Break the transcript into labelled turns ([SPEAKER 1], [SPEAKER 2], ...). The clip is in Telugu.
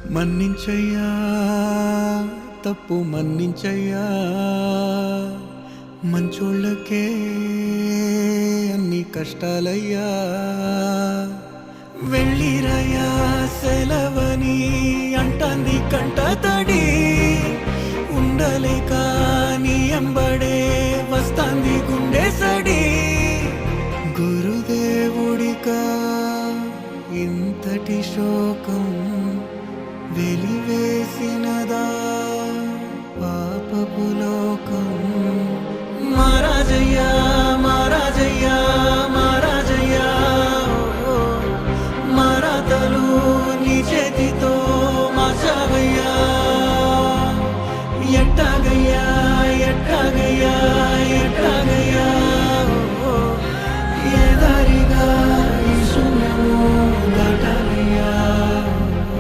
[SPEAKER 1] మన్నించయ్యా తప్పు మన్నించయ్యా మంచోళ్ళకే అన్ని కష్టాలయ్యా వెళ్ళిరయ్యా సెలవని అంటాంది కంట తడి ఉండలేక నీ ఎంబడే వస్తాంది గుండె సడి గురుదేవుడికా ఇంతటి శోకం